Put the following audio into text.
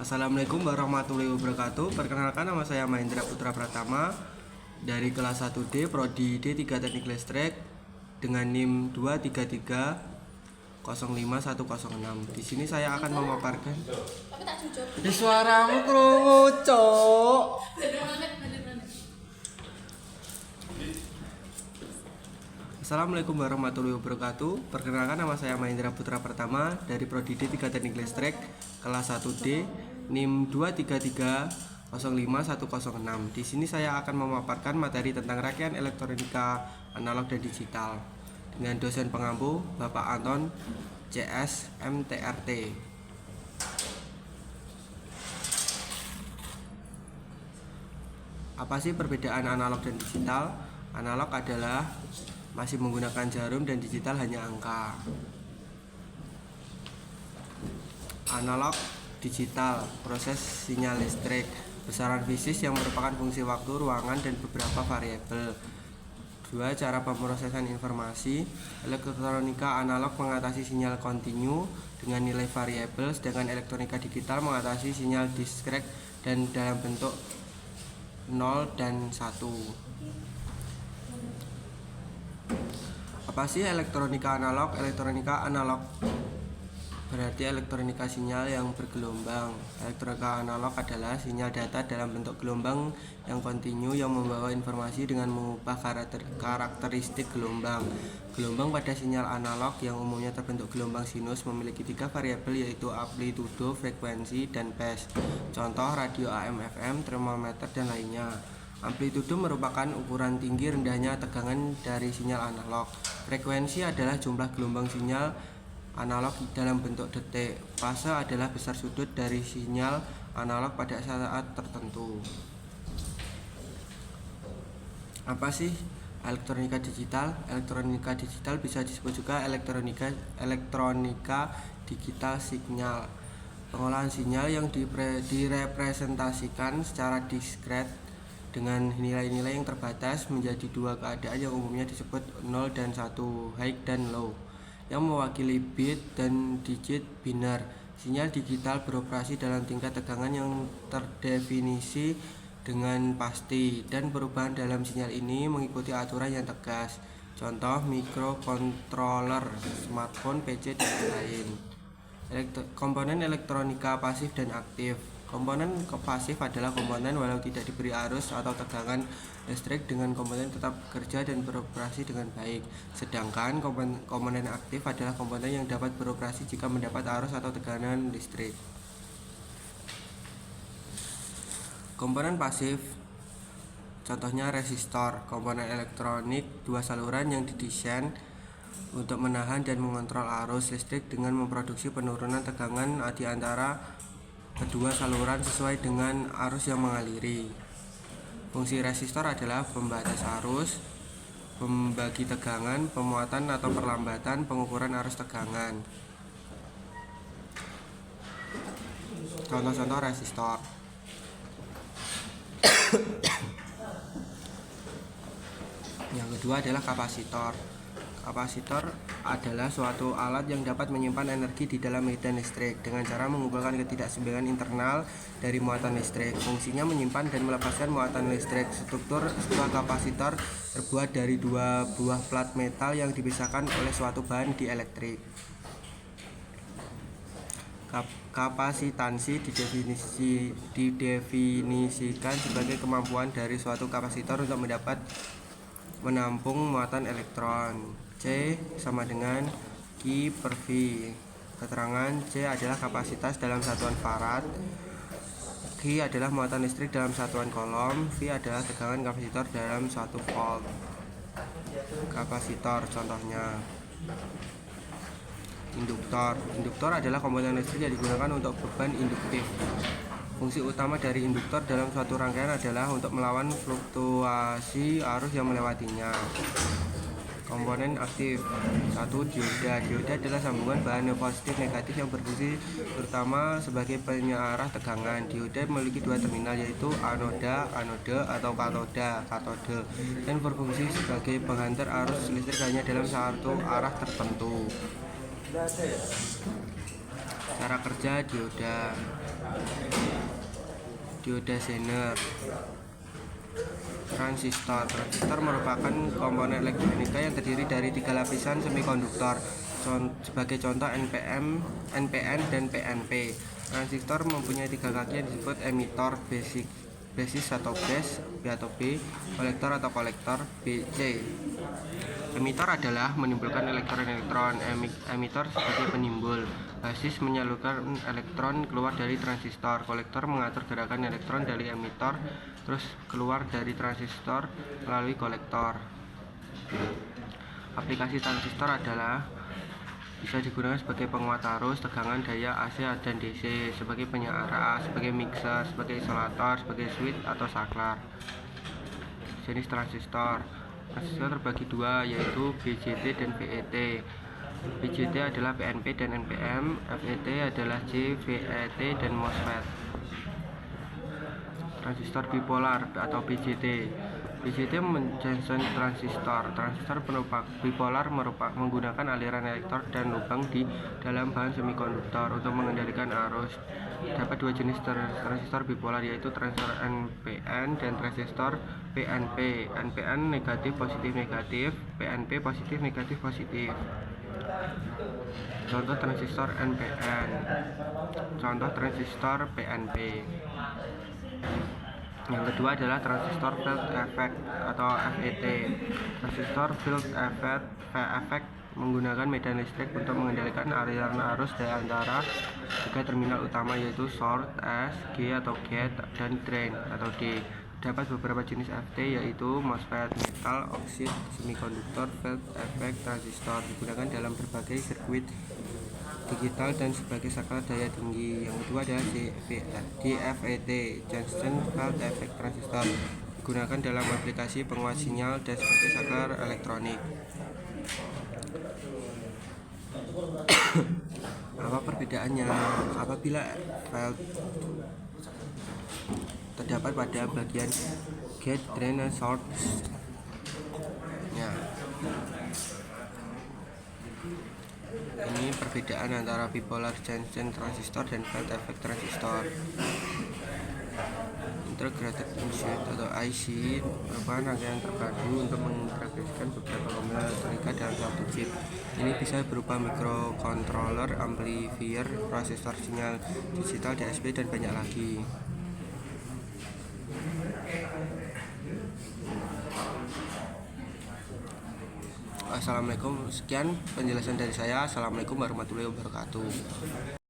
Assalamualaikum warahmatullahi wabarakatuh. Perkenalkan, nama saya Mahendra Putra Pratama dari kelas 1D Prodi D3 Teknik Listrik dengan NIM 233 Di sini saya akan memaparkan. Tapi tak jujur. Di suaramu krungu, Cok. Assalamualaikum warahmatullahi wabarakatuh. Perkenalkan, nama saya Mahendra Putra Pratama dari Prodi D3 Teknik Listrik kelas 1D NIM 233 Di sini saya akan memaparkan materi tentang rangkaian elektronika analog dan digital dengan dosen pengampu Bapak Anton CS MTRT. Apa sih perbedaan analog dan digital? Analog adalah masih menggunakan jarum dan digital hanya angka. Analog digital proses sinyal listrik, besaran fisik yang merupakan fungsi waktu, ruangan, dan beberapa variabel. 2. Cara pemrosesan informasi. Elektronika analog mengatasi sinyal kontinu dengan nilai variabel, sedangkan elektronika digital mengatasi sinyal diskret dan dalam bentuk 0 dan 1. Apa sih elektronika analog? Elektronika analog berarti elektronika sinyal yang bergelombang. Elektronika analog adalah sinyal data dalam bentuk gelombang yang kontinu yang membawa informasi dengan mengubah karakteristik gelombang. Gelombang pada sinyal analog yang umumnya terbentuk gelombang sinus memiliki 3 variabel, yaitu amplitudo, frekuensi, dan phase. Contoh radio AM, FM, termometer, dan lainnya. Amplitudo merupakan ukuran tinggi rendahnya tegangan dari sinyal analog. Frekuensi adalah jumlah gelombang sinyal analog dalam bentuk detik. Fase adalah besar sudut dari sinyal analog pada saat tertentu. Apa sih elektronika digital? Elektronika digital bisa disebut juga elektronika digital signal. Pengolahan sinyal yang direpresentasikan secara diskret dengan nilai-nilai yang terbatas menjadi 2 keadaan yang umumnya disebut 0 dan 1, high dan low, yang mewakili bit dan digit binar. Sinyal digital beroperasi dalam tingkat tegangan yang terdefinisi dengan pasti, dan perubahan dalam sinyal ini mengikuti aturan yang tegas. Contoh microcontroller, smartphone, PC, dan lain. Komponen elektronika pasif dan aktif. Komponen pasif adalah komponen walau tidak diberi arus atau tegangan listrik, dengan komponen tetap bekerja dan beroperasi dengan baik. Sedangkan komponen aktif adalah komponen yang dapat beroperasi jika mendapat arus atau tegangan listrik. Komponen pasif contohnya resistor, komponen elektronik 2 saluran yang didesain untuk menahan dan mengontrol arus listrik dengan memproduksi penurunan tegangan di antara kedua saluran sesuai dengan arus yang mengaliri. Fungsi resistor adalah pembatas arus, pembagi tegangan, pemuatan atau perlambatan, pengukuran arus tegangan. Contoh-contoh resistor. Yang kedua adalah kapasitor. Kapasitor adalah suatu alat yang dapat menyimpan energi di dalam medan listrik dengan cara mengumpulkan ketidakseimbangan internal dari muatan listrik. Fungsinya menyimpan dan melepaskan muatan listrik. Struktur sebuah kapasitor terbuat dari 2 buah plat metal yang dipisahkan oleh suatu bahan dielektrik. Kapasitansi didefinisikan sebagai kemampuan dari suatu kapasitor untuk menampung muatan elektron. C sama dengan Q per V. Keterangan C adalah kapasitas dalam satuan farad, Q adalah muatan listrik dalam satuan kolom, V adalah tegangan kapasitor dalam 1 volt. Kapasitor contohnya induktor. Induktor adalah komponen listrik yang digunakan untuk beban induktif. Fungsi utama dari induktor dalam suatu rangkaian adalah untuk melawan fluktuasi arus yang melewatinya. Komponen aktif. 1. Dioda. Dioda adalah sambungan bahan positif negatif yang berfungsi terutama sebagai penyarah tegangan. Dioda memiliki 2 terminal, yaitu anode atau katode, dan berfungsi sebagai penghantar arus listrik hanya dalam satu arah tertentu. Cara kerja dioda Zener. Transistor merupakan komponen elektronika yang terdiri dari 3 lapisan semikonduktor. Sebagai contoh NPN, dan PNP. Transistor mempunyai 3 kaki yang disebut emitor, basis atau base, B atau B, kolektor atau kolektor, BC. Emitor adalah menimbulkan elektron-elektron, emitor sebagai penimbul. Basis menyalurkan elektron keluar dari transistor. Kolektor mengatur gerakan elektron dari emitor terus keluar dari transistor melalui kolektor. Aplikasi transistor adalah bisa digunakan sebagai penguat arus, tegangan, daya AC dan DC, sebagai penyeara, sebagai mixer, sebagai isolator, sebagai switch atau saklar. Jenis transistor terbagi dua, yaitu BJT dan VET. BJT adalah PNP dan NPN, VET adalah JVET dan MOSFET. Transistor bipolar atau BJT. BJT Johnson transistor. Transistor bipolar menggunakan aliran elektron dan lubang di dalam bahan semikonduktor untuk mengendalikan arus. Dapat 2 jenis transistor bipolar, yaitu transistor NPN dan transistor PNP. NPN negatif positif negatif, PNP positif negatif positif. Contoh transistor NPN. Contoh transistor PNP. Yang kedua adalah transistor field effect atau FET. Transistor field effect menggunakan medan listrik untuk mengendalikan aliran arus dari antara 3 terminal utama, yaitu source S, G atau gate, dan drain atau D. Dapat beberapa jenis FET, yaitu MOSFET, metal oxide semiconductor field effect transistor, digunakan dalam berbagai sirkuit digital dan sebagai saklar daya tinggi. Yang kedua adalah DFET, Johnson Field Effect Transistor, digunakan dalam aplikasi penguat sinyal dan sebagai saklar elektronik. Apa perbedaannya? Apabila field terdapat pada bagian gate, drain, dan source. Ini perbedaan antara bipolar Johnson transistor dan field effect transistor. Integrated circuit atau IC merupakan rangkaian terpadu untuk mengintegrasikan beberapa komponen elektronika dalam satu chip. Ini bisa berupa microcontroller, amplifier, prosesor sinyal digital, DSP, dan banyak lagi. Assalamualaikum, sekian penjelasan dari saya. Assalamualaikum warahmatullahi wabarakatuh.